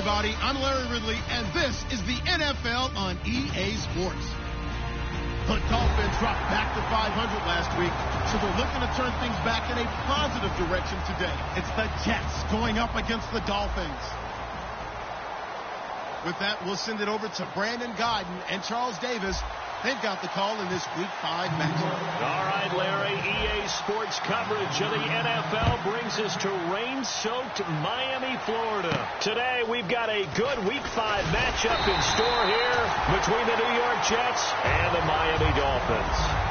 everybody. I'm Larry Ridley, and this is the NFL on EA Sports. The Dolphins dropped back to 500 last week, so they're looking to turn things back in a positive direction today. It's the Jets going up against the Dolphins. With that, we'll send it over to Brandon Guyton and Charles Davis. They've got the call in this Week 5 matchup. All right, Larry, EA Sports coverage of the NFL brings us to rain-soaked Miami, Florida. Today, we've got a good Week 5 matchup in store here between the New York Jets and the Miami Dolphins.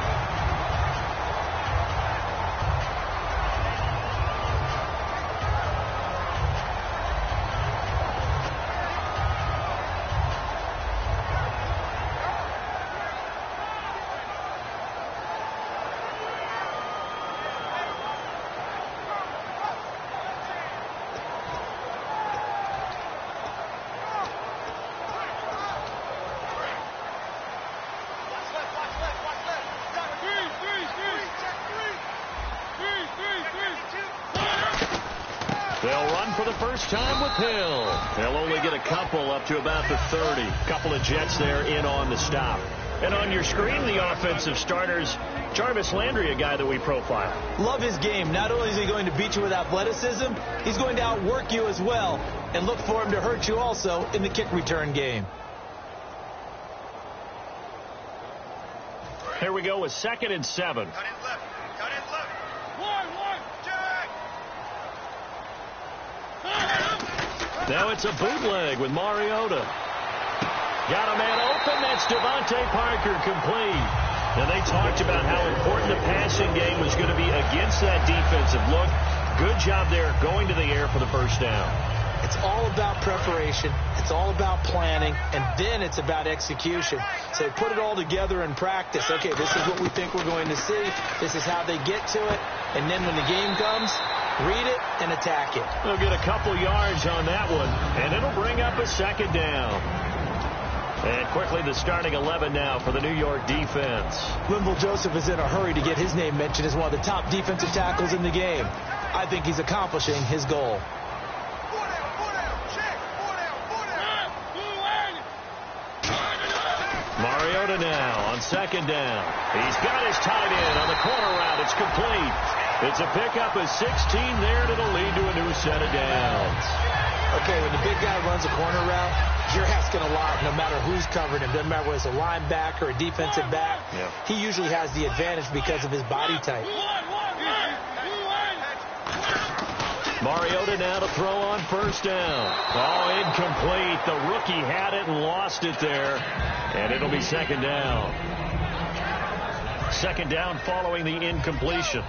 They'll run for the first time with Hill. They'll only get a couple up to about the 30. Couple of Jets there in on the stop. And on your screen, the offensive starters, Jarvis Landry, a guy that we profile. Love his game. Not only is he going to beat you with athleticism, he's going to outwork you as well. And look for him to hurt you also in the kick return game. Here we go with 2nd and 7. Cut in left. Cut in left. Now it's a bootleg with Mariota. Got a man open. That's Devontae Parker complete. And they talked about how important the passing game was going to be against that defensive look. Good job there going to the air for the first down. It's all about preparation. It's all about planning. And then it's about execution. So they put it all together in practice. Okay, this is what we think we're going to see. This is how they get to it. And then when the game comes, read it and attack it. They'll get a couple yards on that one, and it'll bring up a 2nd down. And quickly the starting 11 now for the New York defense. Linval Joseph is in a hurry to get his name mentioned as one of the top defensive tackles in the game. I think he's accomplishing his goal. Mariota now on 2nd down. He's got his tight end on the corner route. It's complete. It's a pickup of 16 there, and it'll lead to a new set of downs. Okay, when the big guy runs a corner route, you're asking a lot no matter who's covering him. Doesn't matter whether it's a linebacker or a defensive back. Yeah. He usually has the advantage because of his body type. Mariota now to throw on 1st down. Oh, incomplete. The rookie had it and lost it there. And it'll be 2nd down. 2nd down following the incompletion.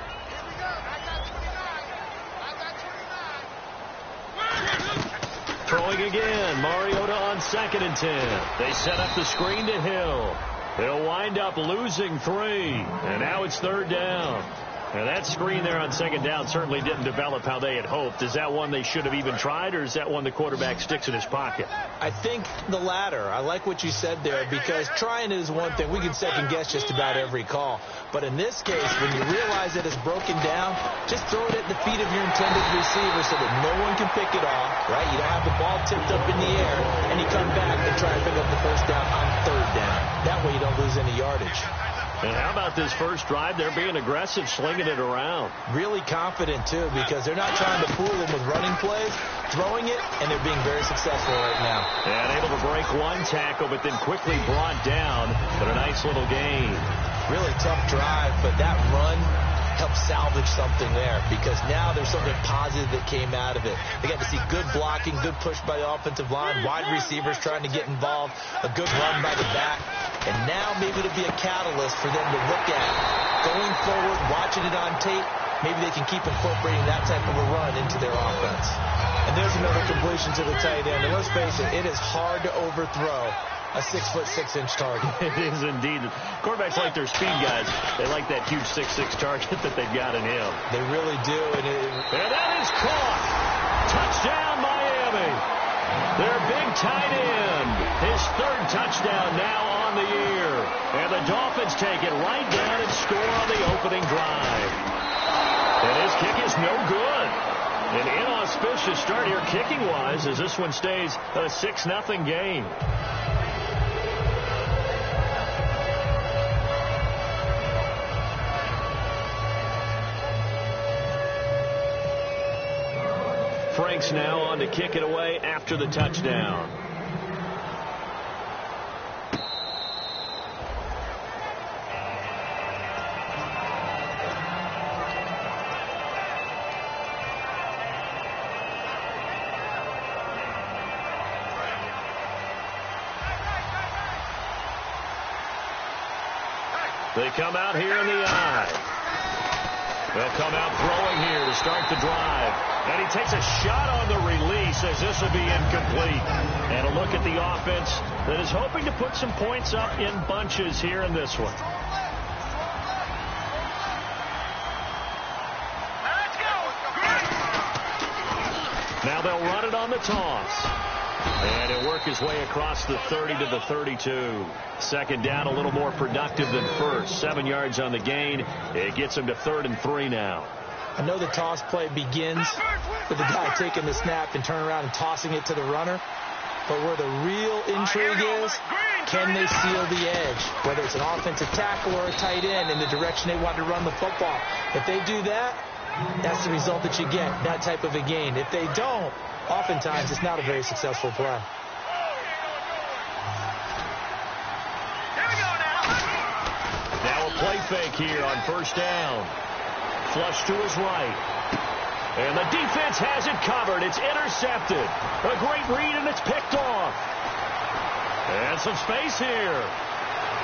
Throwing again. Mariota on 2nd and 10. They set up the screen to Hill. They'll wind up losing 3. And now it's 3rd down. Now, that screen there on 2nd down certainly didn't develop how they had hoped. Is that one they should have even tried, or is that one the quarterback sticks in his pocket? I think the latter. I like what you said there, because trying is one thing. We can second-guess just about every call. But in this case, when you realize that it's broken down, just throw it at the feet of your intended receiver so that no one can pick it off, right? You don't have the ball tipped up in the air, and you come back and try to pick up the 1st down on 3rd down. That way you don't lose any yardage. And how about this first drive? They're being aggressive, slinging it around. Really confident, too, because they're not trying to fool them with running plays, throwing it, and they're being very successful right now. And able to break one tackle, but then quickly brought down. But a nice little gain. Really tough drive, but that run helped salvage something there, because now there's something positive that came out of it. They got to see good blocking, good push by the offensive line, wide receivers trying to get involved, a good run by the back, and now maybe to be a catalyst for them to look at going forward, watching it on tape. Maybe they can keep incorporating that type of a run into their offense. And there's another completion to the tight end. And let's face it, it is hard to overthrow a 6'6" target. It is indeed. Quarterbacks like their speed guys. They like that huge 6'6" target that they've got in him. They really do. And that is caught. Touchdown, Miami. Their big tight end. His 3rd touchdown now on the year. And the Dolphins take it right down and score on the opening drive. And his kick is no good. An inauspicious start here kicking-wise as this one stays a 6-0 game. Franks now on to kick it away after the touchdown. They come out here in the eye. They'll come out throwing here to start the drive. And he takes a shot on the release as this will be incomplete. And a look at the offense that is hoping to put some points up in bunches here in this one. Now they'll run it on the toss. And he'll work his way across the 30 to the 32. Second down, a little more productive than first. 7 yards on the gain. It gets him to 3rd and 3 now. I know the toss play begins with the guy taking the snap and turning around and tossing it to the runner. But where the real intrigue is, can they seal the edge? Whether it's an offensive tackle or a tight end in the direction they want to run the football. If they do that, that's the result that you get, that type of a gain. If they don't, oftentimes it's not a very successful play. Now a play fake here on first down. Flush to his right. And the defense has it covered. It's intercepted. A great read, and it's picked off. And some space here.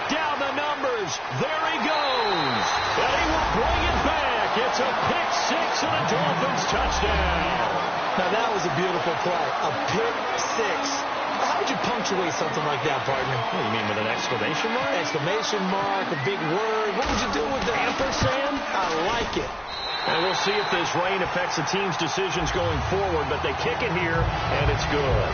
Down the numbers. There he goes. And he will bring it back. It's a pick six and a Dolphins touchdown. Now that was a beautiful play. A pick six. How would you punctuate something like that, partner? What do you mean, with an exclamation mark? Exclamation mark, a big word. What would you do with that? Ampersand? I like it. And we'll see if this rain affects the team's decisions going forward, but they kick it here, and it's good.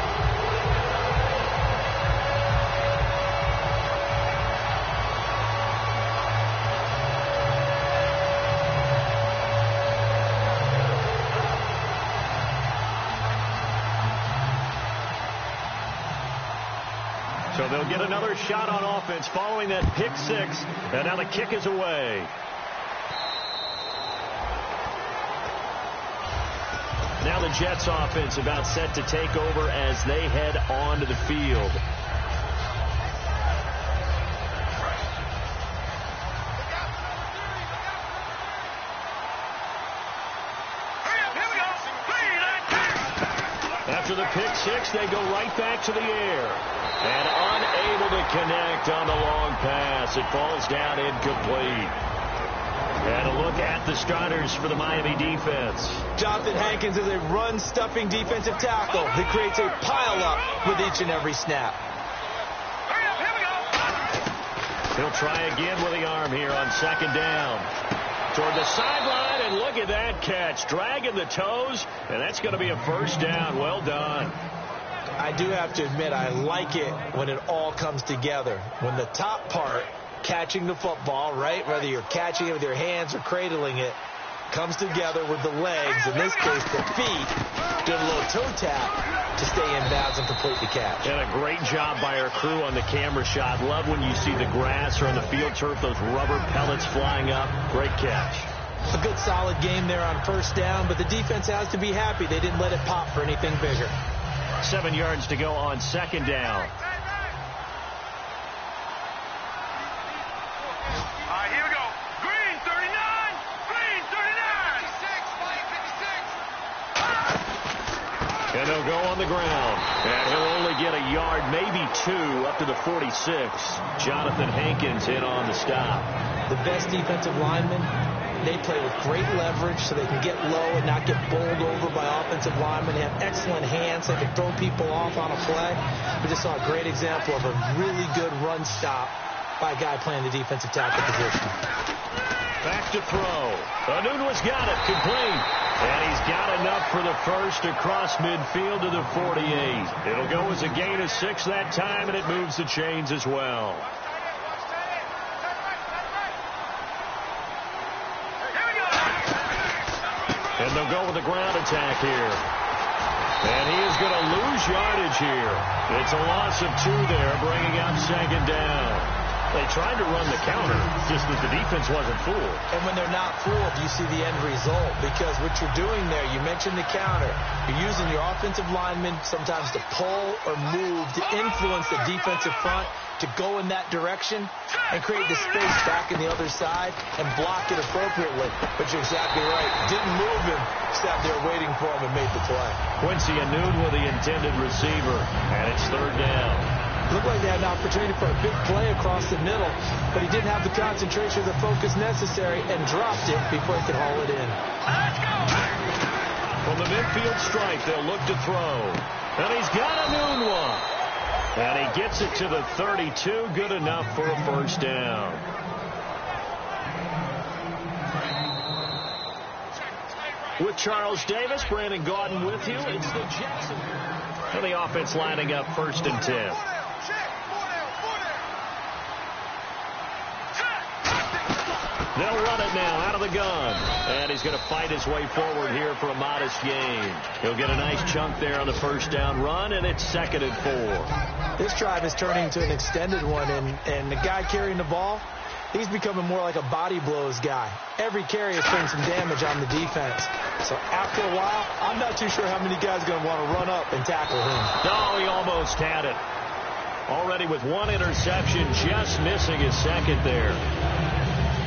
So they'll get another shot on offense following that pick six, and now the kick is away. Now the Jets offense about set to take over as they head onto the field. After the pick six, they go right back to the air. And unable to connect on the long pass. It falls down incomplete. And a look at the starters for the Miami defense. Jonathan Hankins is a run-stuffing defensive tackle that creates a pile-up with each and every snap. He'll try again with the arm here on second down. Toward the sideline, and look at that catch. Dragging the toes, and that's going to be a first down. Well done. I do have to admit, I like it when it all comes together. When the top part, catching the football, right, whether you're catching it with your hands or cradling it, comes together with the legs, in this case the feet, do a little toe tap to stay in bounds and complete the catch. And a great job by our crew on the camera shot. Love when you see the grass or on the field turf, those rubber pellets flying up. Great catch. A good solid game there on first down, but the defense has to be happy they didn't let it pop for anything bigger. 7 yards to go on second down. All right, here we go. Green, 39. Green, 39. 56. And they'll go on the ground. And he'll only get a yard, maybe two, up to the 46. Jonathan Hankins in on the stop. The best defensive linemen, they play with great leverage so they can get low and not get bowled over by offensive linemen. They have excellent hands. They can throw people off on a play. We just saw a great example of a really good run stop by a guy playing the defensive tackle position. Back to throw. Anunua's got it, complete. And he's got enough for the first across midfield to the 48. It'll go as a gain of 6 that time, and it moves the chains as well. And they'll go with the ground attack here. And he is going to lose yardage here. It's a loss of 2 there, bringing up second down. They tried to run the counter, just that the defense wasn't fooled. And when they're not fooled, you see the end result. Because what you're doing there, you mentioned the counter. You're using your offensive linemen sometimes to pull or move to influence the defensive front to go in that direction and create the space back in the other side and block it appropriately. But you're exactly right. Didn't move him. Sat there waiting for him and made the play. Quincy Anoon with the intended receiver, and it's third down. Looked like they had an opportunity for a big play across the middle, but he didn't have the concentration or the focus necessary and dropped it before he could haul it in. From the midfield stripe, they'll look to throw. And he's got a noon one. And he gets it to the 32. Good enough for a first down. With Charles Davis, Brandon Gaudin with you. It's the Jets. And the offense lining up 1st and 10. They'll run it now out of the gun. And he's going to fight his way forward here for a modest gain. He'll get a nice chunk there on the first down run, and it's 2nd and 4. This drive is turning to an extended one, and the guy carrying the ball, he's becoming more like a body blows guy. Every carry is putting some damage on the defense. So after a while, I'm not too sure how many guys are going to want to run up and tackle him. No, he almost had it. Already with 1 interception, just missing his 2nd there.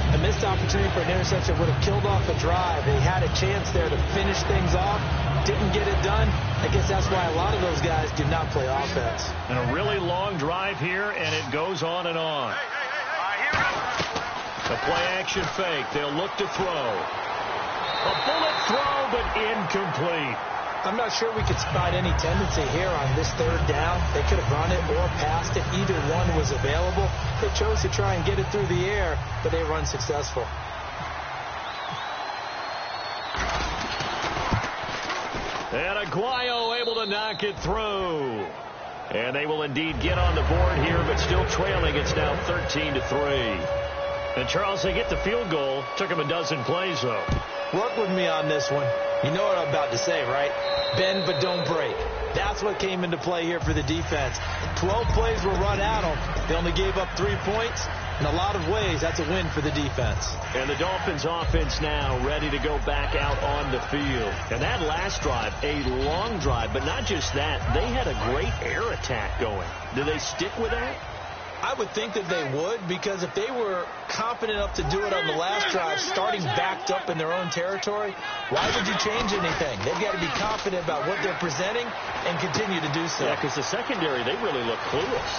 A missed opportunity for an interception would have killed off a drive. They had a chance there to finish things off. Didn't get it done. I guess that's why a lot of those guys do not play offense. And a really long drive here, and it goes on and on. A play-action fake. They'll look to throw. A bullet throw, but incomplete. I'm not sure we could spot any tendency here on this third down. They could have run it or passed it. Either one was available. They chose to try and get it through the air, but they were unsuccessful. And Aguayo able to knock it through. And they will indeed get on the board here, but still trailing. It's now 13-3. And Charles, they get the field goal. Took them a dozen plays, though. Work with me on this one. You know what I'm about to say, right? Bend but don't break. That's what came into play here for the defense. 12 plays were run at them. They only gave up 3 points. In a lot of ways, that's a win for the defense. And the Dolphins offense now ready to go back out on the field. And that last drive, a long drive, but not just that. They had a great air attack going. Do they stick with that? I would think that they would, because if they were confident enough to do it on the last drive, starting backed up in their own territory, why would you change anything? They've got to be confident about what they're presenting and continue to do so. Yeah, because the secondary, they really look clueless.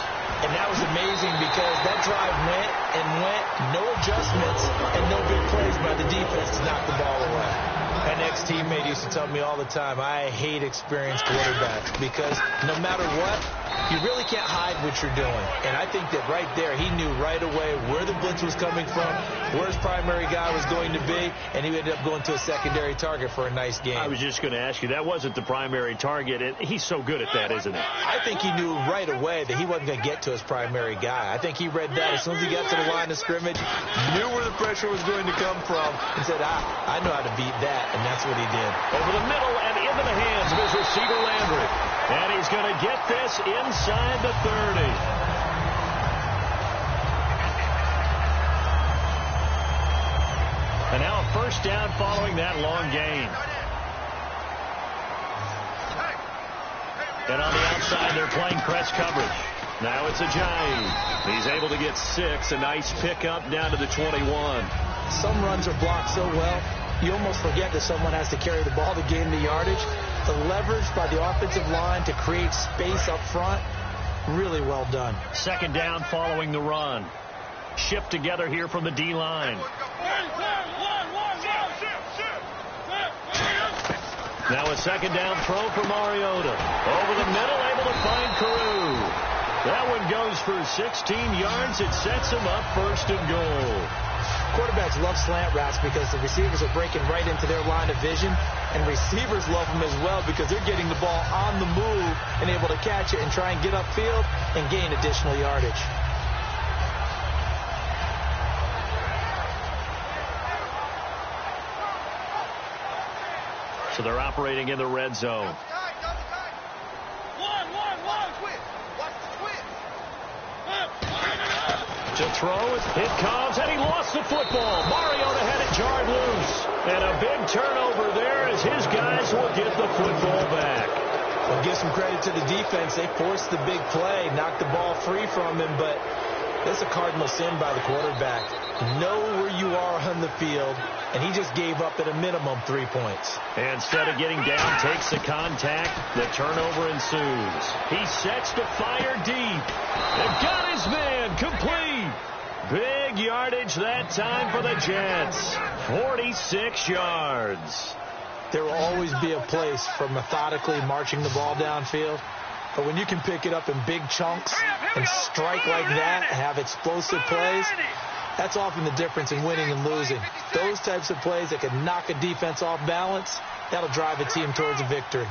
And that was amazing because that drive went and went, no adjustments, and no big plays by the defense to knock the ball away. An ex-teammate used to tell me all the time, I hate experienced quarterbacks because no matter what, you really can't hide what you're doing. And I think that right there, he knew right away where the blitz was coming from, where his primary guy was going to be, and he ended up going to a secondary target for a nice game. I was just going to ask you, that wasn't the primary target, and he's so good at that, isn't he? I think he knew right away that he wasn't going to get to his primary guy. I think he read that as soon as he got to the line of scrimmage, knew where the pressure was going to come from, and said, I know how to beat that, and that's what he did. Over the middle and into the hands of his receiver, Landry. And he's going to get this inside the 30. And now a first down following that long gain. And on the outside, they're playing press coverage. Now it's Ajayi. He's able to get 6. A nice pickup down to the 21. Some runs are blocked so well, you almost forget that someone has to carry the ball to gain the yardage. The leverage by the offensive line to create space up front, really well done. Second down following the run. Shipped together here from the D-line. Now a second down throw for Mariota. Over the middle, able to find Carew. That one goes for 16 yards. It sets him up 1st and goal. Quarterbacks love slant routes because the receivers are breaking right into their line of vision, and receivers love them as well because they're getting the ball on the move and able to catch it and try and get upfield and gain additional yardage. So they're operating in the red zone. To throw, it comes, and he lost the football. Mariota had it jarred loose. And a big turnover there as his guys will get the football back. Well, give some credit to the defense. They forced the big play, knocked the ball free from him, but that's a cardinal sin by the quarterback. Know where you are on the field, and he just gave up at a minimum 3 points. And instead of getting down, takes the contact. The turnover ensues. He sets to fire deep. They've got his man complete. Big yardage that time for the Jets. 46 yards. There will always be a place for methodically marching the ball downfield. But when you can pick it up in big chunks and strike like that, have explosive plays, that's often the difference in winning and losing. Those types of plays that can knock a defense off balance, that'll drive a team towards a victory.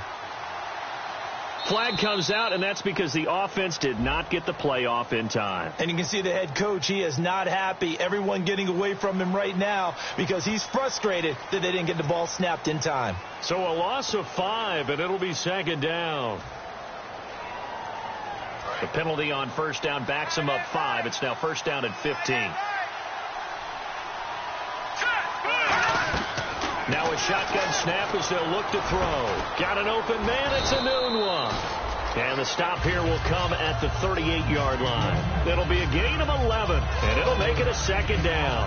Flag comes out, and that's because the offense did not get the play off in time. And you can see the head coach, he is not happy. Everyone getting away from him right now because he's frustrated that they didn't get the ball snapped in time. So a loss of 5, and it'll be second down. The penalty on first down backs him up 5. It's now first down and 15. Now a shotgun snap as they'll look to throw. Got an open man. It's a noon one. And the stop here will come at the 38-yard line. It'll be a gain of 11, and it'll make it a second down.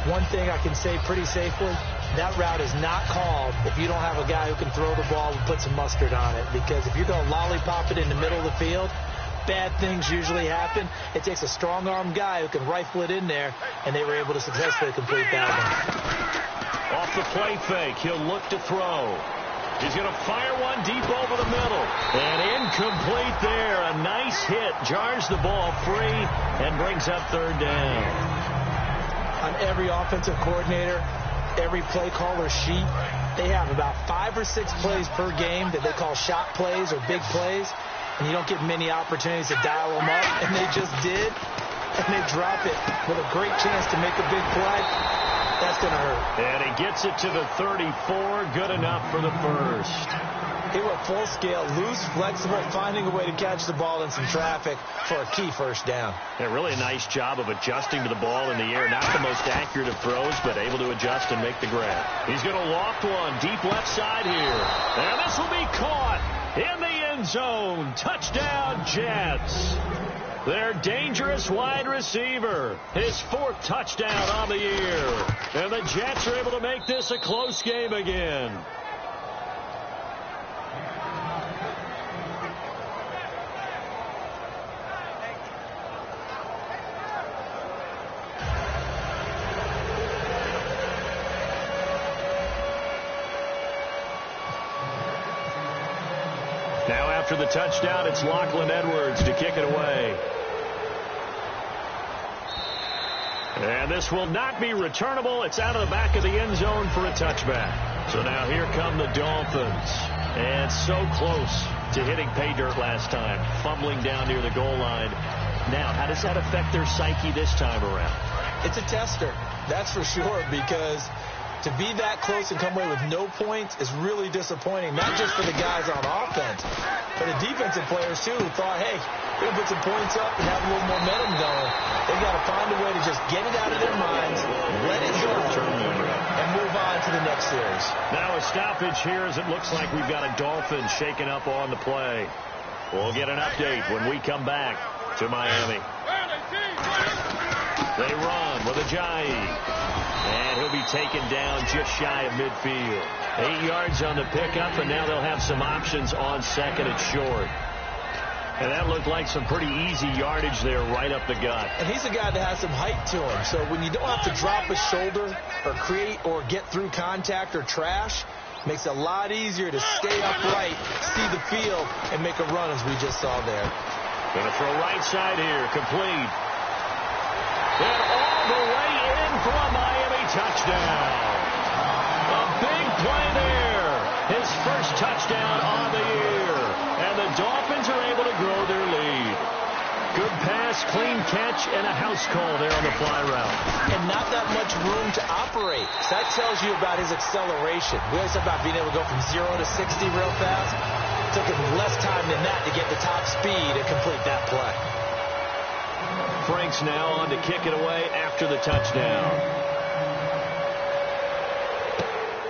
One thing I can say pretty safely, that route is not called if you don't have a guy who can throw the ball and put some mustard on it. Because if you're going to lollipop it in the middle of the field, bad things usually happen. It takes a strong-armed guy who can rifle it in there, and they were able to successfully complete that one. Off the play fake, he'll look to throw. He's going to fire one deep over the middle. And incomplete there. A nice hit. Jars the ball free and brings up third down. On every offensive coordinator, every play caller sheet, they have about 5 or 6 plays per game that they call shot plays or big plays. And you don't get many opportunities to dial them up. And they just did. And they drop it with a great chance to make a big play. That's going to hurt. And he gets it to the 34. Good enough for the first. They were full scale, loose, flexible, finding a way to catch the ball in some traffic for a key first down. Yeah, really a nice job of adjusting to the ball in the air. Not the most accurate of throws, but able to adjust and make the grab. He's going to loft one deep left side here. And this will be caught in the end zone. Touchdown, Jets. Their dangerous wide receiver. His 4th touchdown on the year. And the Jets are able to make this a close game again. Now after the touchdown, it's Lachlan Edwards to kick it away. And this will not be returnable. It's out of the back of the end zone for a touchback. So now here come the Dolphins. And so close to hitting pay dirt last time. Fumbling down near the goal line. Now, how does that affect their psyche this time around? It's a tester, that's for sure, because to be that close and come away with no points is really disappointing, not just for the guys on offense, but the defensive players, too, who thought, hey, we're going to put some points up and have a little momentum going. They've got to find a way to just get it out of their minds, let it go, and move on to the next series. Now a stoppage here as it looks like we've got a Dolphin shaken up on the play. We'll get an update when we come back to Miami. They run with Ajayi. And he'll be taken down just shy of midfield. 8 yards on the pickup, and now they'll have some options on second and short. And that looked like some pretty easy yardage there right up the gut. And he's a guy that has some height to him. So when you don't have to drop a shoulder or create or get through contact or trash, makes it a lot easier to stay upright, see the field, and make a run as we just saw there. Going to throw right side here, complete. And all the way in for a Miami touchdown. A big play there. His first touchdown on the year. And the Dolphins are able to grow their lead. Good pass pass, clean catch, and a house call there on the fly route. And not that much room to operate. So that tells you about his acceleration. We always talk about being able to go from 0 to 60 real fast. It took him less time than that to get the top speed and complete that play. Franks now on to kick it away after the touchdown.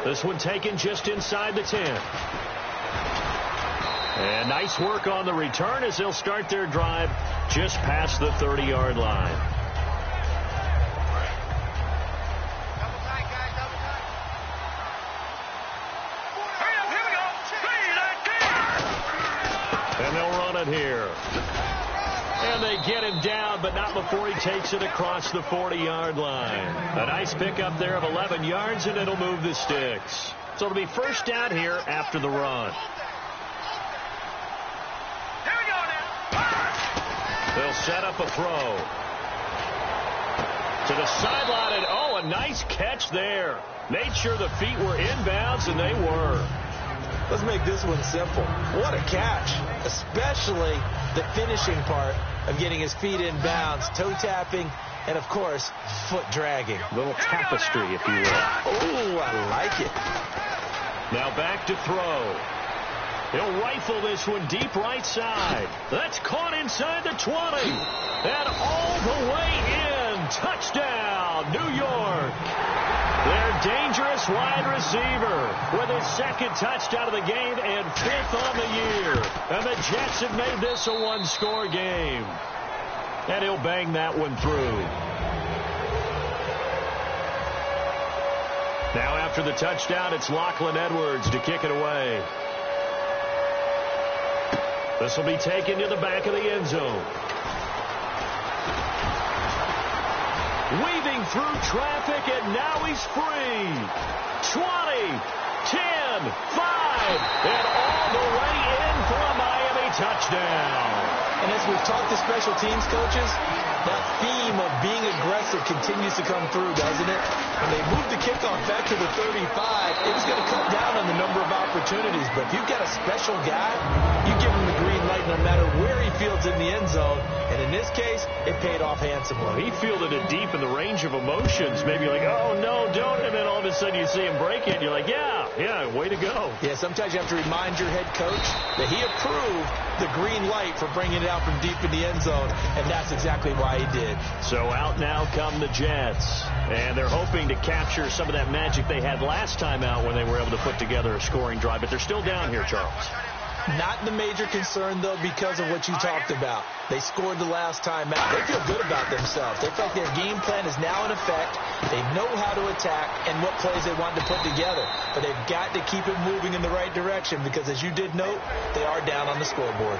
This one taken just inside the 10. And nice work on the return as they'll start their drive just past the 30-yard line. And they'll run it here. And they get him down, but not before he takes it across the 40-yard line. A nice pickup there of 11 yards, and it'll move the sticks. So it'll be first down here after the run. They'll set up a throw. To the sideline, and oh, a nice catch there. Made sure the feet were inbounds, and they were. Let's make this one simple. What a catch, especially the finishing part of getting his feet in bounds, toe tapping, and, of course, foot dragging. A little tapestry, if you will. Oh, I like it. Now back to throw. He'll rifle this one deep right side. That's caught inside the 20. And all the way in. Touchdown, New York. Their dangerous wide receiver with his second touchdown of the game and 5th on the year. And the Jets have made this a one-score game. And he'll bang that one through. Now after the touchdown, it's Lachlan Edwards to kick it away. This will be taken to the back of the end zone. Weaving through traffic, and now he's free. 20, 10, 5, and all the way in for a Miami touchdown. And as we've talked to special teams coaches, that theme of being aggressive continues to come through, doesn't it? When they move the kickoff back to the 35, it was going to cut down on the number of opportunities. But if you've got a special guy, you give him the green light no matter where he fields in the end zone. And in this case, it paid off handsomely. Well, he fielded it deep in the range of emotions. Maybe you're like, oh, no, don't. And then all of a sudden you see him break it. And you're like, yeah, way to go. Yeah, sometimes you have to remind your head coach that he approved the green light for bringing it out from deep in the end zone. And that's exactly why he did. So out now come the Jets. And they're hoping to capture some of that magic they had last time out when they were able to put together a scoring drive. But they're still down here, Charles. Not the major concern, though, because of what you talked about. They scored the last time out. They feel good about themselves. They feel like their game plan is now in effect. They know how to attack and what plays they want to put together. But they've got to keep it moving in the right direction because, as you did note, they are down on the scoreboard.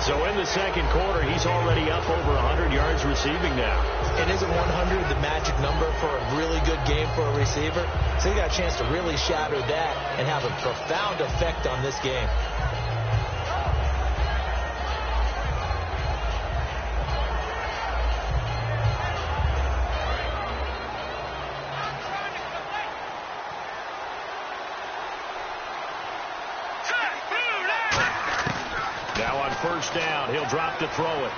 So in the second quarter, he's already up over 100 yards receiving now. And isn't 100 the magic number for a really good game for a receiver? So he got a chance to really shatter that and have a profound effect on this game. First down. He'll drop to throw it.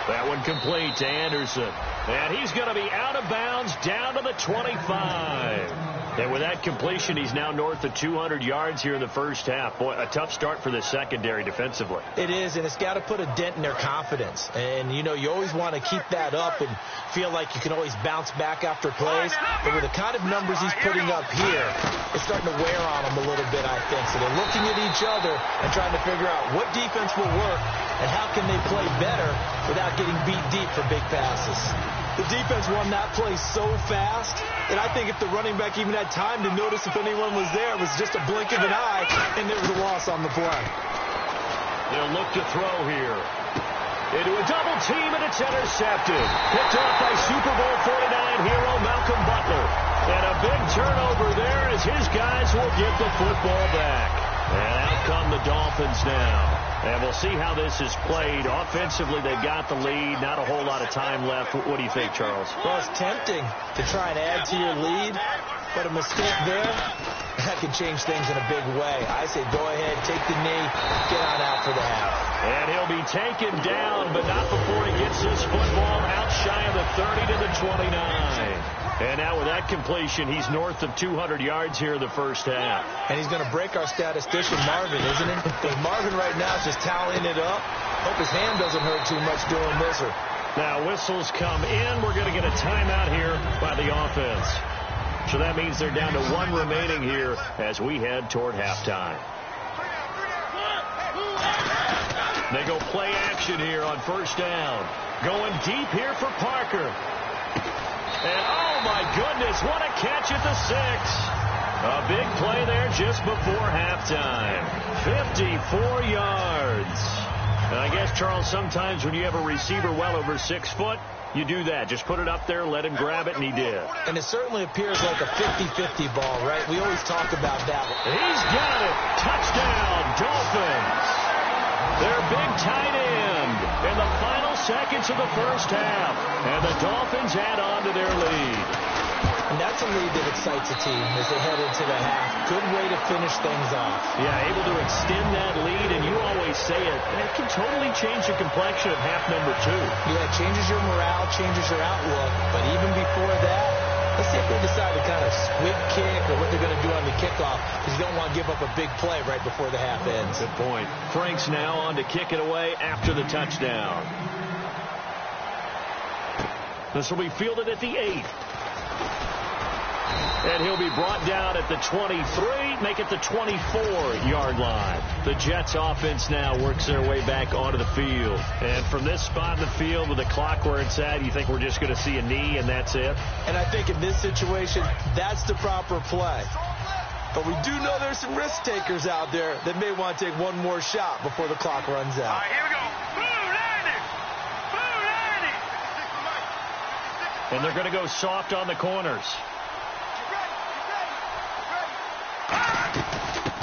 That one complete to Anderson. And he's going to be out of bounds down to the 25. And with that completion, he's now north of 200 yards here in the first half. Boy, a tough start for the secondary defensively. It is, and it's got to put a dent in their confidence. And, you know, you always want to keep that up and feel like you can always bounce back after plays. But with the kind of numbers he's putting up here, it's starting to wear on them a little bit, I think. So they're looking at each other and trying to figure out what defense will work and how can they play better without getting beat deep for big passes. The defense won that play so fast that I think if the running back even had time to notice if anyone was there, it was just a blink of an eye, and there was a loss on the play. They'll look to throw here. Into a double team, and it's intercepted. Picked off by Super Bowl 49 hero Malcolm Butler. And a big turnover there as his guys will get the football back. And out come the Dolphins now. And we'll see how this is played. Offensively, they've got the lead. Not a whole lot of time left. What do you think, Charles? Well, it's tempting to try and add to your lead, but a mistake there That can change things in a big way. I say go ahead, take the knee, get on out for the half. And he'll be taken down, but not before he gets this football out shy of the 30 to the 29. And now with that completion, he's north of 200 yards here in the first half. And he's going to break our statistician, Marvin, isn't it? Because Marvin right now is just tallying it up. Hope his hand doesn't hurt too much doing this. Now whistles come in. We're going to get a timeout here by the offense. So that means they're down to 1 remaining here as we head toward halftime. They go play action here on first down. Going deep here for Parker. And oh my goodness, what a catch at the 6. A big play there just before halftime. 54 yards. And I guess, Charles, sometimes when you have a receiver well over 6 foot, you do that. Just put it up there, let him grab it, and he did. And it certainly appears like a 50-50 ball, right? We always talk about that. He's got it. Touchdown, Dolphins. Their big tight end in the final seconds of the first half. And the Dolphins add on to their lead. And that's a lead that excites a team as they head into the half. Good way to finish things off. Yeah, able to extend that lead, and you always say it can totally change the complexion of half number 2. Yeah, it changes your morale, changes your outlook. But even before that, let's see if they decide to kind of squib kick or what they're going to do on the kickoff, because you don't want to give up a big play right before the half ends. Good point. Frank's now on to kick it away after the touchdown. This will be fielded at the 8. And he'll be brought down at the 23, make it the 24-yard line. The Jets offense now works their way back onto the field. And from this spot in the field with the clock where it's at, you think we're just going to see a knee and that's it? And I think in this situation, that's the proper play. But we do know there's some risk takers out there that may want to take one more shot before the clock runs out. All right, here we go. And they're going to go soft on the corners.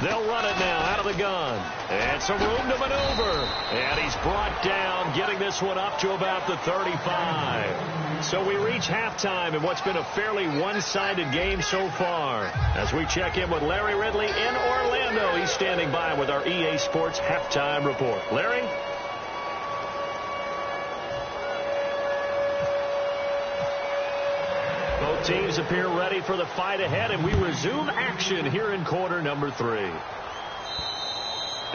They'll run it now out of the gun. And some room to maneuver. And he's brought down, getting this one up to about the 35. So we reach halftime in what's been a fairly one-sided game so far. As we check in with Larry Ridley in Orlando. He's standing by with our EA Sports Halftime Report. Larry? Both teams appear ready for the fight ahead, and we resume action here in quarter number 3.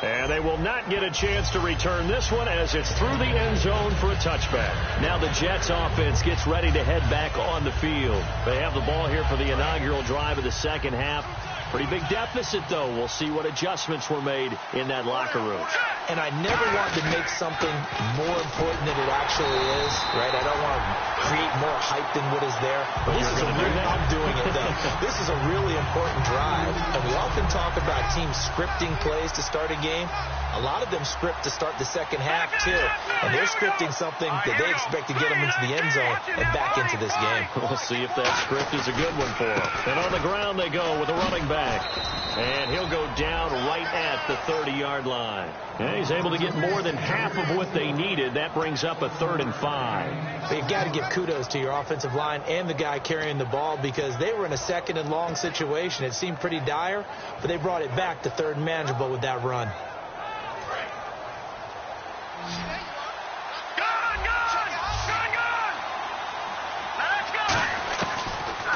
And they will not get a chance to return this one as it's through the end zone for a touchback. Now the Jets offense gets ready to head back on the field. They have the ball here for the inaugural drive of the second half. Pretty big deficit, though. We'll see what adjustments were made in that locker room. And I never want to make something more important than it actually is, right? I don't want to create more hype than what is there. But I'm doing it, though. This is a really important drive. And we often talk about teams scripting plays to start a game. A lot of them script to start the second half, too. And they're scripting something that they expect to get them into the end zone and back into this game. We'll see if that script is a good one for them. And on the ground they go with a running back. And he'll go down right at the 30-yard line. And he's able to get more than half of what they needed. That brings up a 3rd and 5. But you've got to give kudos to your offensive line and the guy carrying the ball, because they were in a 2nd and long situation. It seemed pretty dire, but they brought it back to 3rd and manageable with that run.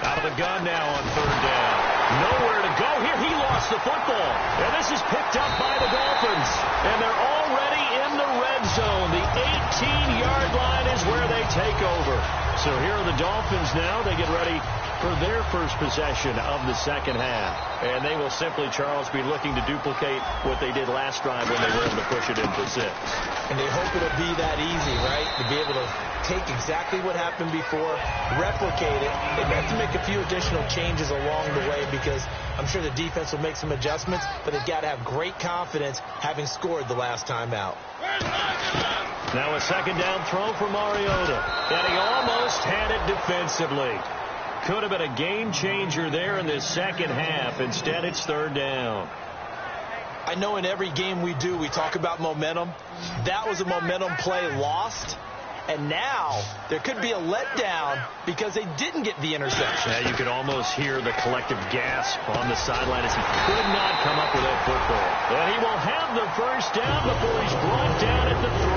Out of the gun now on 3rd down. Nowhere to go here. He lost the football. And this is picked up by the Dolphins. And they're already in the red zone. The 18-yard line is where they take over. So here are the Dolphins now. They get ready for their first possession of the second half. And they will simply, Charles, be looking to duplicate what they did last drive when they were able to push it in for 6. And they hope it'll be that easy, right? To be able to take exactly what happened before, replicate it. They have to make a few additional changes along the way, because I'm sure the defense will make some adjustments, but they've got to have great confidence having scored the last time out. Now a second down throw for Mariota. And he almost had it defensively. Could have been a game changer there in this second half. Instead, it's 3rd down. I know in every game we do, we talk about momentum. That was a momentum play lost. And now there could be a letdown because they didn't get the interception. Yeah, you could almost hear the collective gasp on the sideline as he could not come up with that football. And he will have the first down before he's brought down at the 3.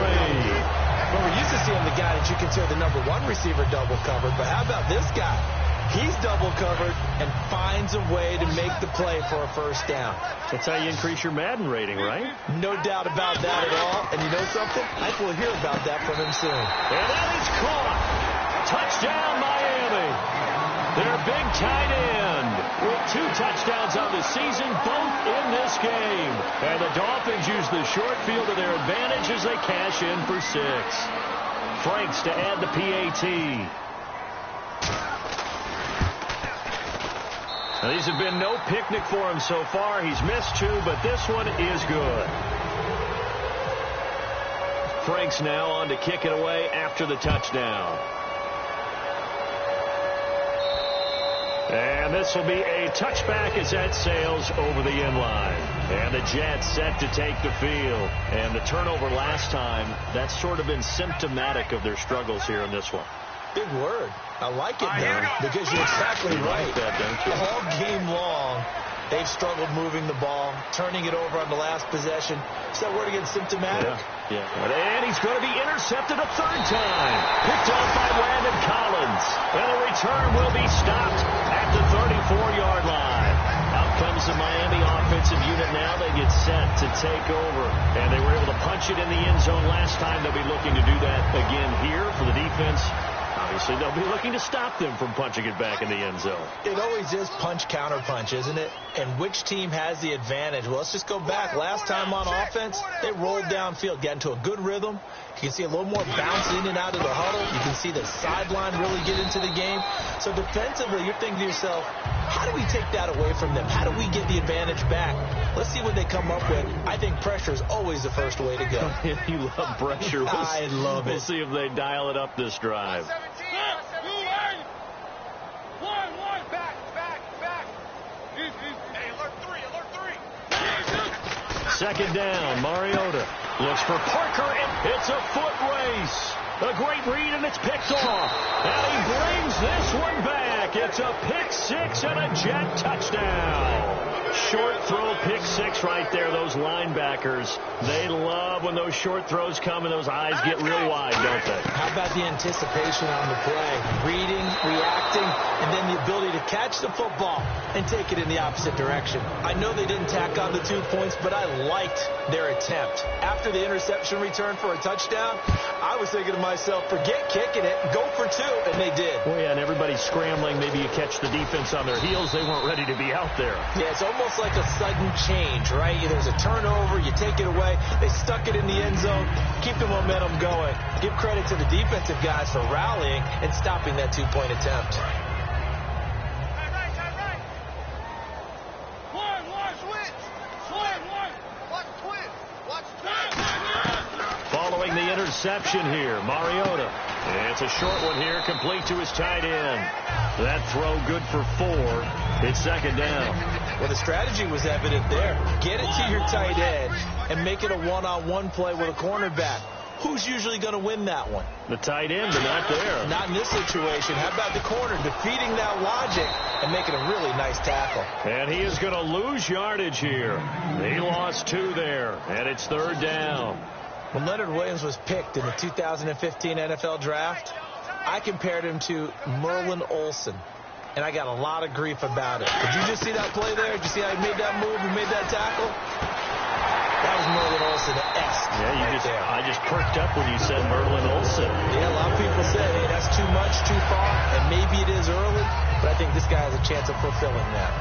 Well, we're used to seeing the guy that you consider the number 1 receiver double covered, but how about this guy? He's double covered and finds a way to make the play for a first down. That's how you increase your Madden rating, right? No doubt about that at all. And you know something? I think we'll hear about that from him soon. And that is caught. Touchdown, Miami. Their big tight end with 2 touchdowns on the season, both in this game. And the Dolphins use the short field to their advantage as they cash in for 6. Franks to add the PAT. Now, these have been no picnic for him so far. He's missed 2, but this one is good. Franks now on to kick it away after the touchdown. And this will be a touchback as that sails over the inline. And the Jets set to take the field. And the turnover last time, that's sort of been symptomatic of their struggles here in this one. Big word. I like it, Darren, because you're exactly right. Like that, don't you? All game long, they've struggled moving the ball, turning it over on the last possession. Is that word again symptomatic? Yeah. And he's going to be intercepted a 3rd time. Picked off by Landon Collins. And the return will be stopped at the 34-yard line. Out comes the Miami offensive unit now. They get set to take over. And they were able to punch it in the end zone last time. They'll be looking to do that again here for the defense. Obviously, they'll be looking to stop them from punching it back in the end zone. It always is punch, counter punch, isn't it? And which team has the advantage? Well, let's just go back. Last time on offense, they rolled downfield, got into a good rhythm. You can see a little more bounce in and out of the huddle. You can see the sideline really get into the game. So defensively, you're thinking to yourself, how do we take that away from them? How do we get the advantage back? Let's see what they come up with. I think pressure is always the first way to go. You love pressure. I love it. We'll see if they dial it up this drive. Second down, Mariota looks for Parker, and it's a foot race. A great read, and it's picked off. And he brings this one back. It's a pick 6 and a Jet touchdown. Short throw, pick 6 right there. Those linebackers, they love when those short throws come and those eyes get real wide, don't they? How about the anticipation on the play? Reading, reacting, and then the ability to catch the football and take it in the opposite direction. I know they didn't tack on the 2 points, but I liked their attempt. After the interception return for a touchdown, I was thinking to myself, forget kicking it, go for 2, and they did. Well, yeah, and everybody's scrambling. Maybe you catch the defense on their heels. They weren't ready to be out there. Yeah, it's almost like a sudden change, right? There's a turnover, you take it away, they stuck it in the end zone, keep the momentum going. Give credit to the defensive guys for rallying and stopping that 2-point attempt. Following the interception here, Mariota. And it's a short one here, complete to his tight end. That throw good for 4. It's second down. Well, the strategy was evident there. Get it to your tight end and make it a one-on-one play with a cornerback. Who's usually going to win that one? The tight end, but not there. Not in this situation. How about the corner defeating that logic and making a really nice tackle? And he is going to lose yardage here. He lost 2 there, and it's third down. When Leonard Williams was picked in the 2015 NFL Draft, I compared him to Merlin Olsen, and I got a lot of grief about it. Did you just see that play there? Did you see how he made that move and made that tackle? That was Merlin Olsen-esque. Yeah, I just perked up when you said Merlin Olsen. Yeah, a lot of people say, hey, that's too much, too far, and maybe it is early, but I think this guy has a chance of fulfilling that.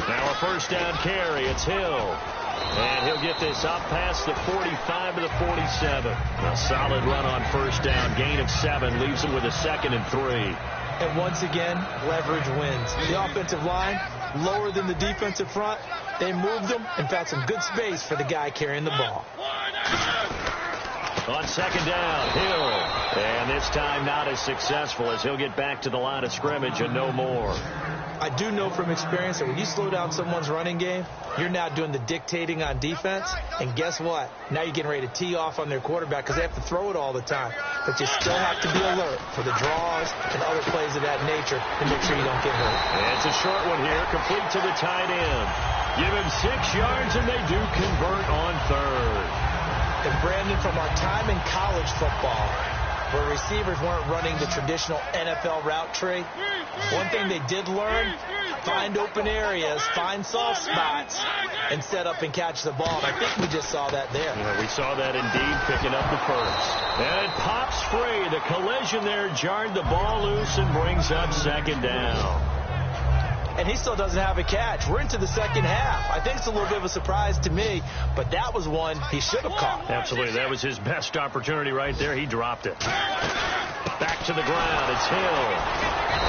Now a first down carry. It's Hill. And he'll get this up past the 45 to the 47. A solid run on first down. Gain of 7 leaves him with a 2nd and 3. And once again, leverage wins. The offensive line, lower than the defensive front. They moved them and found some good space for the guy carrying the ball. On second down, Hill. And this time not as successful as he'll get back to the line of scrimmage and no more. I do know from experience that when you slow down someone's running game, you're now doing the dictating on defense. And guess what? Now you're getting ready to tee off on their quarterback because they have to throw it all the time. But you still have to be alert for the draws and other plays of that nature to make sure you don't get hurt. And it's a short one here, complete to the tight end. Give him 6 yards, and they do convert on third. And Brandon, from our time in college football, where receivers weren't running the traditional NFL route tree, one thing they did learn, find open areas, find soft spots, and set up and catch the ball. And I think we just saw that there. Yeah, we saw that indeed, picking up the first. And it pops free. The collision there jarred the ball loose and brings up second down. And he still doesn't have a catch. We're into the second half. I think it's a little bit of a surprise to me, but that was one he should have caught. Absolutely. That was his best opportunity right there. He dropped it. Back to the ground. It's Hill.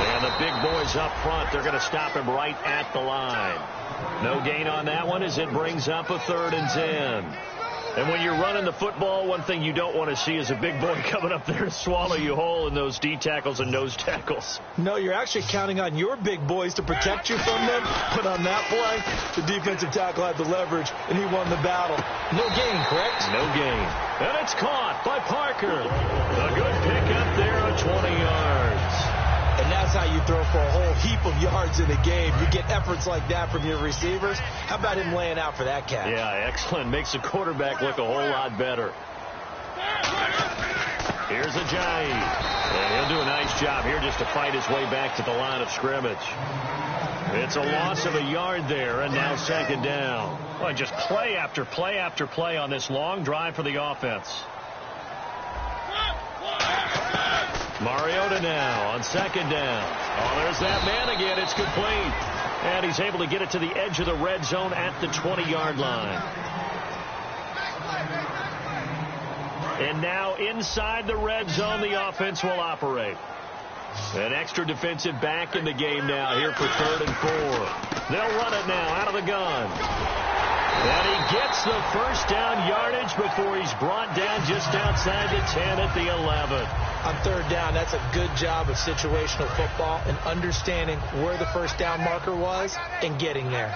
And the big boys up front, they're going to stop him right at the line. No gain on that one as it brings up a 3rd and 10. And when you're running the football, one thing you don't want to see is a big boy coming up there to swallow you whole in those D tackles and nose tackles. No, you're actually counting on your big boys to protect you from them. But on that play, the defensive tackle had the leverage, and he won the battle. No gain, correct? No gain. And it's caught by Parker. A good pickup there at 20 yards. And that's how you throw for a whole heap of yards in a game. You get efforts like that from your receivers. How about him laying out for that catch? Yeah, excellent. Makes the quarterback look a whole lot better. Here's Ajayi. And he'll do a nice job here just to fight his way back to the line of scrimmage. It's a loss of a yard there, and now second down. Well, just play after play after play on this long drive for the offense. Mariota now on second down. Oh, there's that man again. It's complete. And he's able to get it to the edge of the red zone at the 20-yard line. And now inside the red zone, the offense will operate. An extra defensive back in the game now here for 3rd and 4. They'll run it now out of the gun. And he gets the first down yardage before he's brought down just outside the 10 at the 11. On 3rd down, that's a good job of situational football and understanding where the first down marker was and getting there.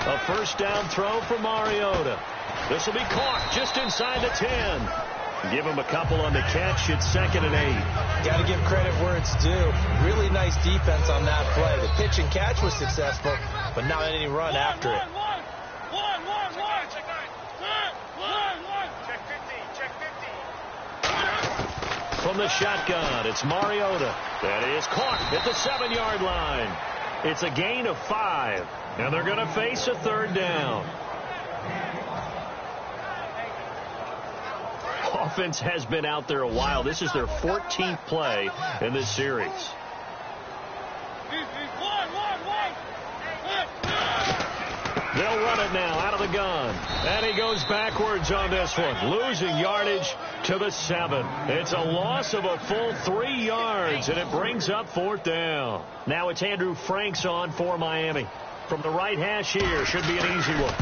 A first down throw for Mariota. This will be caught just inside the 10. Give him a couple on the catch. It's 2nd and 8. Got to give credit where it's due. Really nice defense on that play. The pitch and catch was successful, but not any run after it. From the shotgun, it's Mariota. That is caught at the 7-yard line. It's a gain of 5, and they're going to face a 3rd down. Offense has been out there a while. This is their 14th play in this series. They'll run it now out of the gun. And he goes backwards on this one, losing yardage to the 7. It's a loss of a full 3 yards, and it brings up 4th down. Now it's Andrew Franks on for Miami. From the right hash here, should be an easy one.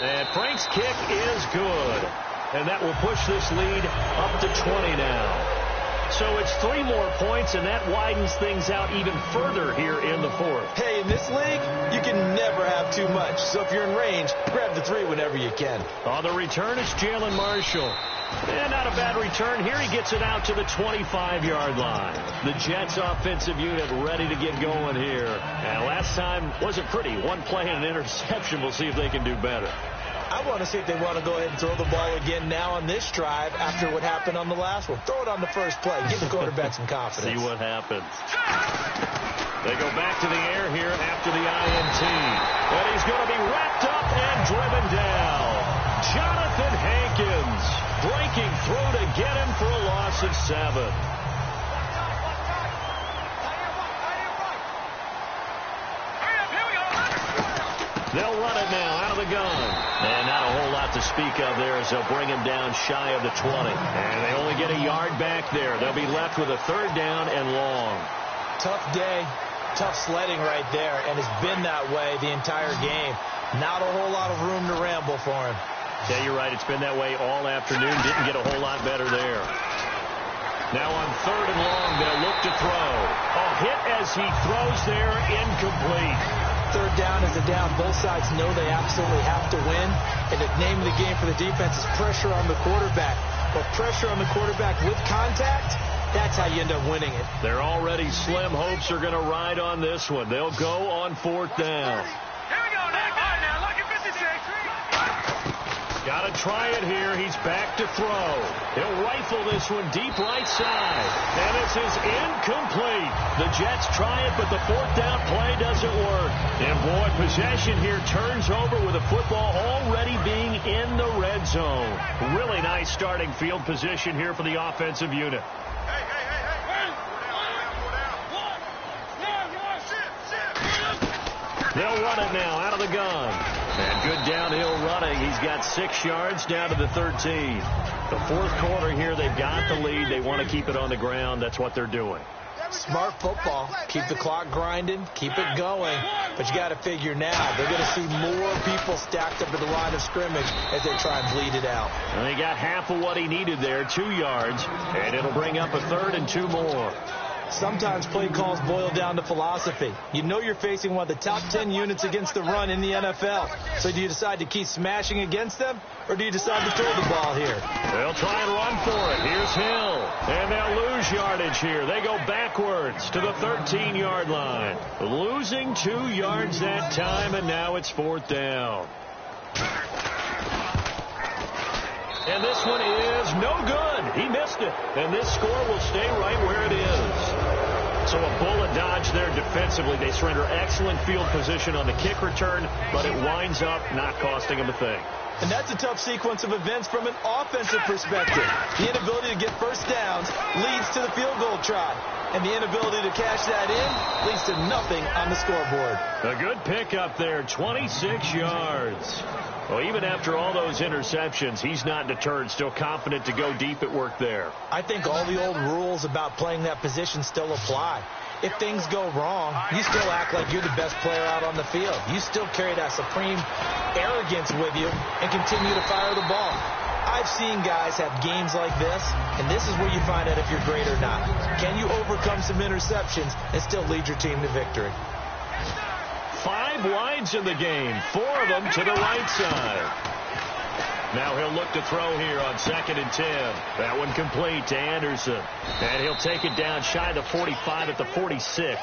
And Frank's kick is good. And that will push this lead up to 20 now. So it's 3 more points, and that widens things out even further here in the 4th. Hey, in this league, you can never have too much. So if you're in range, grab the 3 whenever you can. On the return is Jalen Marshall. And not a bad return here. He gets it out to the 25-yard line. The Jets offensive unit ready to get going here. And last time wasn't pretty. 1 play and an interception. We'll see if they can do better. I want to see if they want to go ahead and throw the ball again now on this drive after what happened on the last one. Throw it on the first play. Give the quarterback some confidence. See what happens. They go back to the air here after the INT. And he's going to be wrapped up and driven down. Jonathan Hankins breaking through to get him for a loss of 7. They'll run it now out of the gun. And not a whole lot to speak of there as they'll bring him down shy of the 20. And they only get a yard back there. They'll be left with a 3rd down and long. Tough day, tough sledding right there, and it's been that way the entire game. Not a whole lot of room to ramble for him. Yeah, you're right. It's been that way all afternoon. Didn't get a whole lot better there. Now on 3rd and long, they'll look to throw. A hit as he throws there, incomplete. 3rd down is a down. Both sides know they absolutely have to win. And the name of the game for the defense is pressure on the quarterback. But pressure on the quarterback with contact, that's how you end up winning it. Their already slim hopes are going to ride on this one. They'll go on 4th down. Here we go, Nick. All right, now, lucky 56. Got to try it here. He's back to throw. He'll rifle this one deep right side. And this is incomplete. The Jets try it, but the 4th down play doesn't work. And boy, possession here turns over with the football already being in the red zone. Really nice starting field position here for the offensive unit. They'll run it now out of the gun. And good downhill running. He's got 6 yards down to the 13. The 4th quarter here, they've got the lead. They want to keep it on the ground. That's what they're doing. Smart football. Keep the clock grinding. Keep it going. But you got to figure now, they're going to see more people stacked up at the line of scrimmage as they try and bleed it out. And they got half of what he needed there, 2 yards. And it'll bring up a 3rd and 2 more. Sometimes play calls boil down to philosophy. You know you're facing one of the top 10 units against the run in the NFL. So do you decide to keep smashing against them, or do you decide to throw the ball here? They'll try and run for it. Here's Hill. And they'll lose yardage here. They go backwards to the 13-yard line. Losing 2 yards that time, and now it's 4th down. And this one is no good. He missed it. And this score will stay right where it is. So a bullet dodge there defensively. They surrender excellent field position on the kick return, but it winds up not costing them a thing. And that's a tough sequence of events from an offensive perspective. The inability to get first downs leads to the field goal try. And the inability to cash that in leads to nothing on the scoreboard. A good pickup there, 26 yards. Well, even after all those interceptions, he's not deterred, still confident to go deep at work there. I think all the old rules about playing that position still apply. If things go wrong, you still act like you're the best player out on the field. You still carry that supreme arrogance with you and continue to fire the ball. I've seen guys have games like this, and this is where you find out if you're great or not. Can you overcome some interceptions and still lead your team to victory? 5 wides in the game, 4 of them to the right side. Now he'll look to throw here on 2nd and 10. That one complete to Anderson. And he'll take it down shy of the 45 at the 46.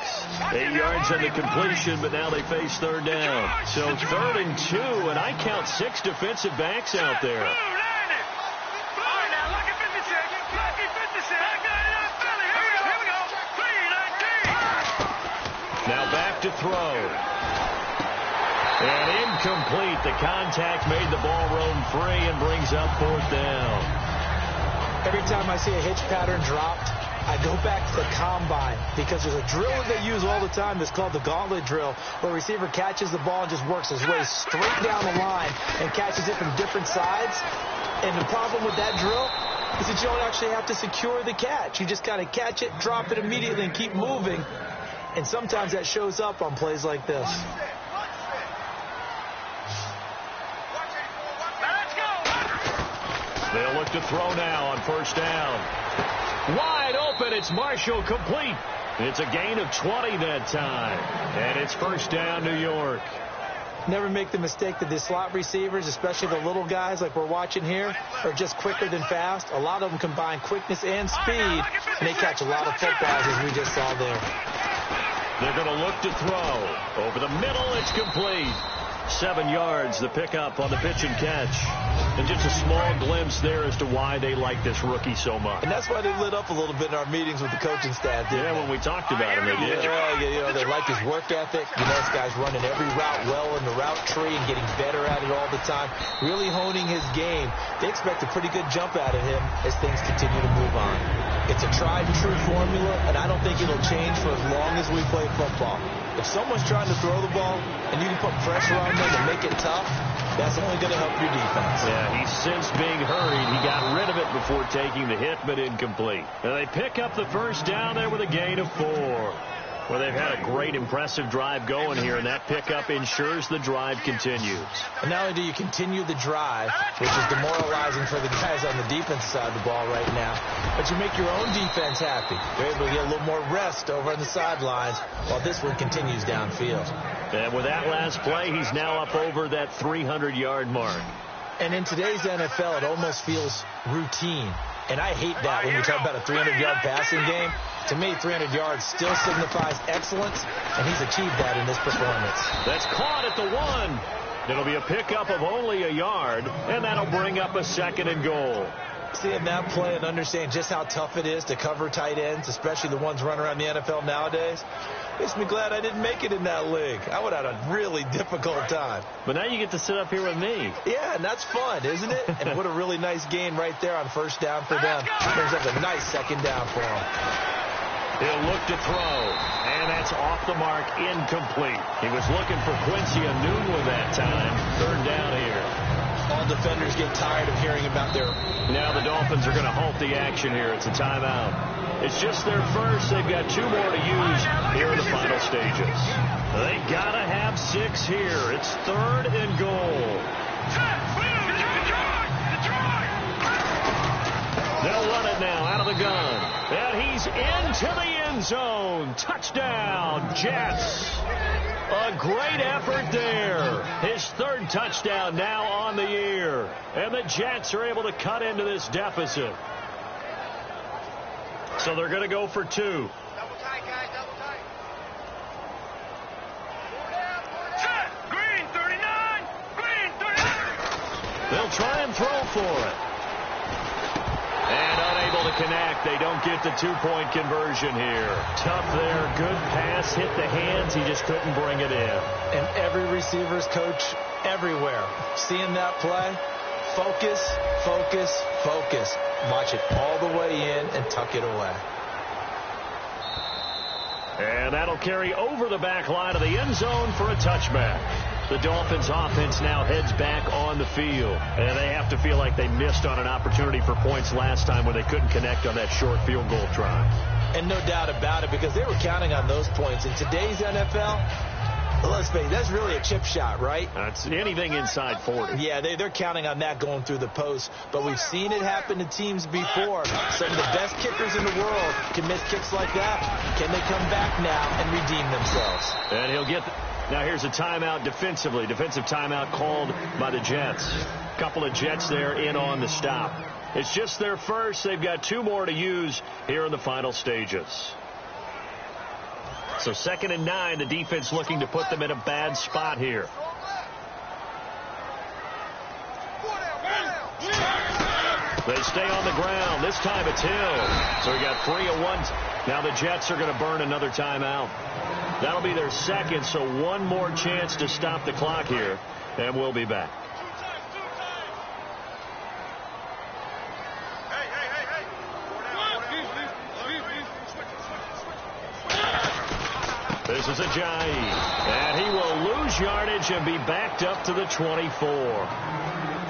8 yards on the completion, but now they face 3rd down. So 3rd and 2, and I count 6 defensive backs out there. Now back to throw. And incomplete. The contact made the ball roam free and brings up 4th down. Every time I see a hitch pattern dropped, I go back to the combine because there's a drill that they use all the time that's called the gauntlet drill, where a receiver catches the ball and just works his way straight down the line and catches it from different sides. And the problem with that drill is that you don't actually have to secure the catch. You just kind of catch it, drop it immediately, and keep moving. And sometimes that shows up on plays like this. They'll look to throw now on 1st down. Wide open. It's Marshall, complete. It's a gain of 20 that time. And it's 1st down, New York. Never make the mistake that the slot receivers, especially the little guys like we're watching here, are just quicker than fast. A lot of them combine quickness and speed, and they catch a lot of footballs, as we just saw there. They're going to look to throw. Over the middle, it's complete. 7 yards, the pickup on the pitch and catch. And just a small glimpse there as to why they like this rookie so much. And that's why they lit up a little bit in our meetings with the coaching staff, didn't they? When we talked about him, they did. Yeah, they like his work ethic. You know, this guy's running every route well in the route tree and getting better at it all the time, really honing his game. They expect a pretty good jump out of him as things continue to move on. It's a tried-and-true formula, and I don't think it'll change for as long as we play football. If someone's trying to throw the ball and you can put pressure on them and make it tough, that's only going to help your defense. Yeah, he's since being hurried. He got rid of it before taking the hit, but incomplete. And they pick up the 1st down there with a gain of 4. Well, they've had a great, impressive drive going here, and that pickup ensures the drive continues. And not only do you continue the drive, which is demoralizing for the guys on the defense side of the ball right now, but you make your own defense happy. You're able to get a little more rest over on the sidelines while this one continues downfield. And with that last play, he's now up over that 300-yard mark. And in today's NFL, it almost feels routine. And I hate that when you talk about a 300-yard passing game. To me, 300 yards still signifies excellence, and he's achieved that in this performance. That's caught at the 1. It'll be a pickup of only a yard, and that'll bring up a 2nd and goal. Seeing that play and understanding just how tough it is to cover tight ends, especially the ones running around the NFL nowadays, makes me glad I didn't make it in that league. I would have had a really difficult time. But now you get to sit up here with me. Yeah, and that's fun, isn't it? And what a really nice gain right there on first down for them. Brings up a nice 2nd down for them. He'll look to throw, and that's off the mark, incomplete. He was looking for Quincy Enunwa that time. 3rd down here. All defenders get tired of hearing about their... Now the Dolphins are going to halt the action here. It's a timeout. It's just their first. They've got 2 more to use here in the final stages. They got to have 6 here. It's 3rd and goal. They'll run it now out of the gun. And he's into the end zone. Touchdown, Jets. A great effort there. His 3rd touchdown now on the year. And the Jets are able to cut into this deficit. So they're going to go for 2. Double tight, guys, double tight. Green 39. Green 39. They'll try and throw for it. And unable to connect. They don't get the 2-point conversion here. Tough there. Good pass. Hit the hands. He just couldn't bring it in. And every receiver's coach everywhere. Seeing that play, focus, focus, focus. Watch it all the way in and tuck it away. And that'll carry over the back line of the end zone for a touchback. The Dolphins offense now heads back on the field. And they have to feel like they missed on an opportunity for points last time when they couldn't connect on that short field goal try. And no doubt about it, because they were counting on those points. In today's NFL, let's face it, that's really a chip shot, right? That's anything inside 40. Yeah, they're counting on that going through the post. But we've seen it happen to teams before. Some of the best kickers in the world can miss kicks like that. Can they come back now and redeem themselves? And he'll get... Now here's a timeout defensively. Defensive timeout called by the Jets. Couple of Jets there in on the stop. It's just their first. They've got 2 more to use here in the final stages. So 2nd and 9. The defense looking to put them in a bad spot here. They stay on the ground. This time it's Hill. So we got 3 of 1. Now the Jets are going to burn another timeout. That'll be their 2nd, so 1 more chance to stop the clock here, and we'll be back. This is Ajayi, and he will lose yardage and be backed up to the 24.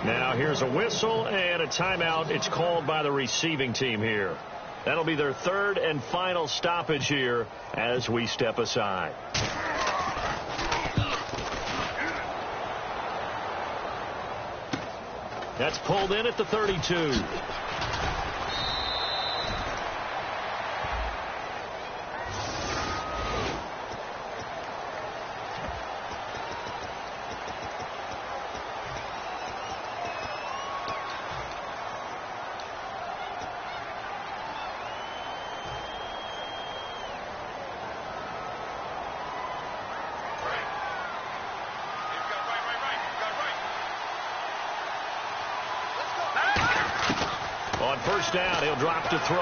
Now here's a whistle and a timeout. It's called by the receiving team here. That'll be their 3rd and final stoppage here as we step aside. That's pulled in at the 32. On first down, he'll drop to throw.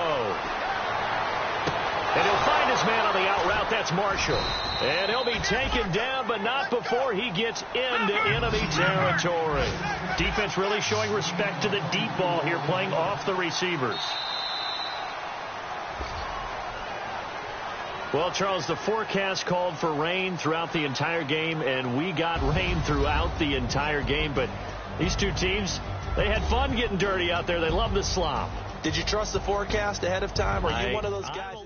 And he'll find his man on the out route. That's Marshall. And he'll be taken down, but not before he gets into enemy territory. Defense really showing respect to the deep ball here, playing off the receivers. Well, Charles, the forecast called for rain throughout the entire game, and we got rain throughout the entire game. But these 2 teams, they had fun getting dirty out there. They love the slop. Did you trust the forecast ahead of time? Or are you one of those guys?